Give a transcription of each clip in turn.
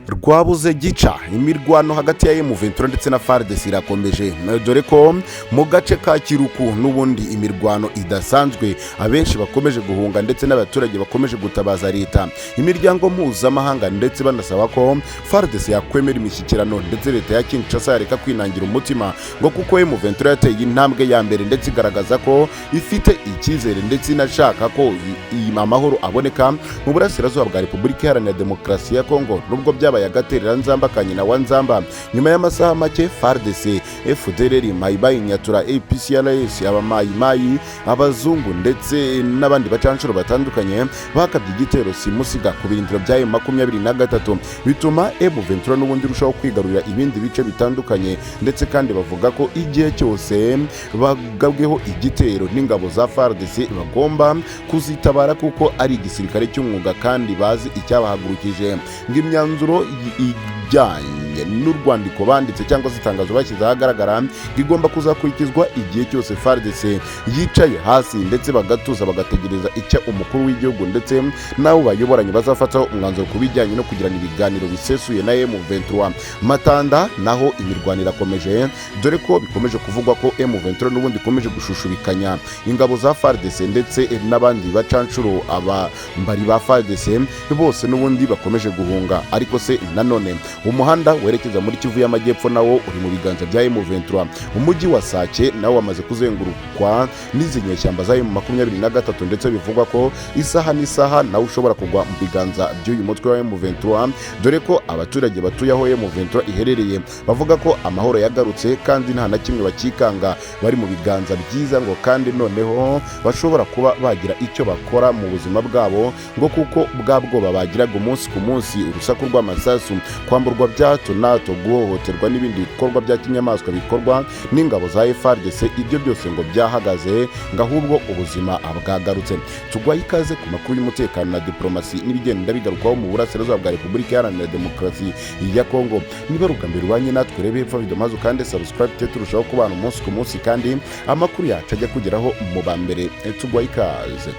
rwabuze gica imirwano hagati ya M23 ndetse na Fardc irakomeje, dore ko mu gace ka Kiluku n'ubundi imirwano idasanzwe abenshi bakomeje guhunga ndetse n'abaturage bakomeje gutabaza leta, imiryango mpuzamahanga ndetse banasaba ko Fardc yakwemera imishyikirano ndetse leta ya Kinshasa yareka kwinangira umutima ngo kuko M23 yateye intambwe ya mbere ndetse igaragaza ko ifite icyizere ndetse inashaka ko amahoro aboneka mu burasirazuba bwa Repubulika Iharanira Demokarasi ya Kongo. Nubwo byabaye agaterera nzamba kanyina wa nzamba, nyuma y'amasaha make Fardc, FDLR, Mayimayi Nyatura, APCLS, abamayimayi, abazungu ndetse n'abandi bacanshuro batandukanye bakabye igitero simusiga ku birindiro bya M23, bituma M23 n'ubundi rushaho kwigarurira ibindi bice bitandukanye, ndetse kandi bavuga ko igihe cyose bagabweho igitero n'ingabo za Fardc bagomba kuzitabara kuko ari igisirikare cy'umwuga kandi bazi icyabahagurukije. Ng'imyanzuro ijyanye n'urwandiko banditse cyangwa se itangazo bashyize ahagaragara igomba kuzakurikizwa igihe cyose Fardc yicaye hasi ndetse bagatuza bagategereza icyo umukuru w'igihugu ndetse nabo bayoboranye bazafataho umwanzuro ku bijyanye no kugirana ibiganiro bisesuye na M23. Matanda naho imirwano irakomeje, dore ko bikomeje kuvugwa ko M23 n'ubundi ikomeje gushushubikanya ingabo za Fardc ndetse n'abandi bacanshuro abambari ba Fardc bose n'ubundi bakomeje guhunga. Ariko se nanone umuhanda werekeza muri Kivu y'Amajyepfo nawo uri mu biganza bya M23. Umujyi wa Sake nawo wamaze kuzengurukwa n'izi nyeshyamba za M23 ndetse bivugwa ko isaha n'isaha nawo ushobora kugwa mu biganza by'uyu mutwe wa M23, dore ko abaturage batuye aho M23 iherereye bavuga ko amahoro yagarutse kandi nta na kimwe bakikanga, bari mu biganza byiza ngo kandi noneho bashobora kuba bagira icyo bakora mu buzima bwabo ngo kuko bwa bwoba bagiraga umunsi ku munsi, urusaku rw'amasasu, kwamburwa bya hato na hato, guhohoterwa n'ibindi bikorwa bya kinyamaswa bikorwa n'ingabo za Fardc, ibyo byose ngo byahagaze ngo ahubwo ubuzima bwagarutse. Tugwaye ikaze ku makuru y'umutekano na diplomasi n'ibigenda bigarukwaho mu burasirazuba bwa Repubulika Iharanira Demokarasi ya Kongo. Niba rugambira ubanye natwe rebe hepfo video maze kandi subscribe cyo turushaho kubana umunsi ku munsi kandi amakuru yacu ajya kugeraho mu bambere. Tugwaye ikaze.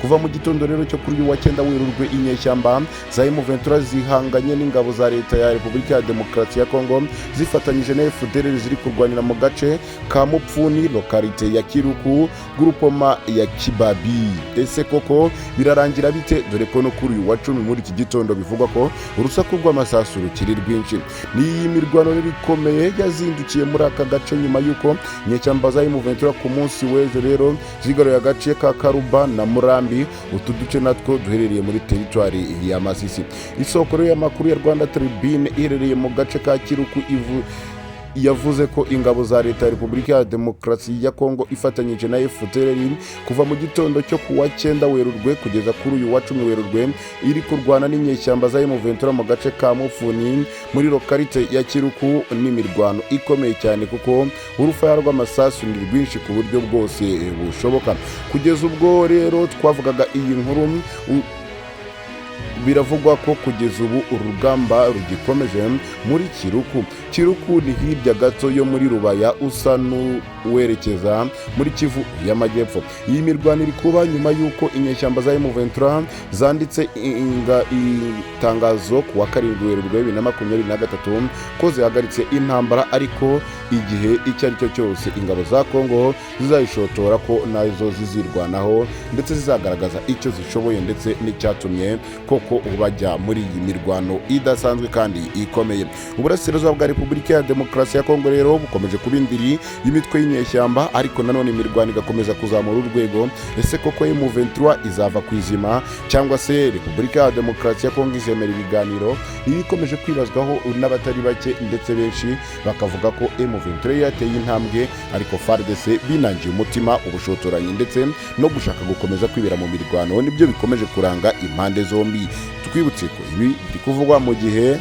Kuva mu gitondo rero cyo kuri uyu wa 9 Werurwe inyeshyamba za M23 zihanganye n'ingabo za leta ya Repubulika ya Demokarasi ya Kongo zifatanyije na FDLR ziri kurwanira mu gace ka Mupfuni, lokalite ya Kiluku, groupement ya Kibabi. Ese koko birarangira bite? Dore ko no kuri uyu wa 10 muri iki gitondo bivugwa ko urusaku rw'amasasu rukiri rwinshi. Ni imirwano ikomeye yazindukiye muri aka gace nyuma yuko inyeshyamba za M23 ku munsi w'ejo rero zigaruye agace ka Karuba na Murambi, utu duce natwo duherereye muri teritwari ya Masisi. Isoko y'amakuru ya Rwanda Tribune iherereye mu gace ka Kiluku yavuze ko ingabo za leta ya Repubulika ya Demokarasi ya Kongo ifatanyije na FDLR kuva mu gitondo cyo kuwa 9 Werurwe kugeza kuri uyu wa 10 Werurwe iri kurwana n'inyeshyamba za M23 mu gace ka Mufuni muri lokalite ya Kiluku, n'imirwano ikomeye cyane kuko urufaya rw'amasasu ni rwinshi ku buryo bwose bushoboka. Kugeza ubwo rero twavugaga iyi nkuru, biravugwa ko kugeza ubu urugamba rugikomeje muri Kiluku. Kiluku ni hirya gato yo muri Rubaya usa n'uwerekeza muri Kivu y'Amajyepfo. Iyi mirwano iri kuba nyuma yuko inyeshyamba za M23 zanditse itangazo ku wa 7 Werurwe 2023 ko zihagaritse intambara, ariko igihe icyo ari cyo cyose ingabo za Kongo zizayishotora ko nazo zizirwanaho ndetse zizagaragaza icyo zishoboye ndetse n'icyatumye koko bajya muri iyi mirwano idasanzwe kandi ikomeye. Uburasirazuba bwa Repubulika ya Demokarasi ya Kongo rero bukomeje kubindiri y'imitwe y'inyeshyamba, ariko nanone imirwano igakomeza kuzamura urwego. Ese koko M23 izava kwizima cyangwa se Repubulika ya Demokarasi ya Kongo izemera ibiganiro? Ibi ikomeje kwibazwaho n'abatari bake ndetse benshi bakavuga ko M23 yateye intambwe, ariko Fardc binangiye umutima, ubushotoranyi ndetse no gushaka gukomeza kwibera mu mirwano nibyo bikomeje kuranga impande zombi. Twibutse ko ibi biri kuvugwa mu gihe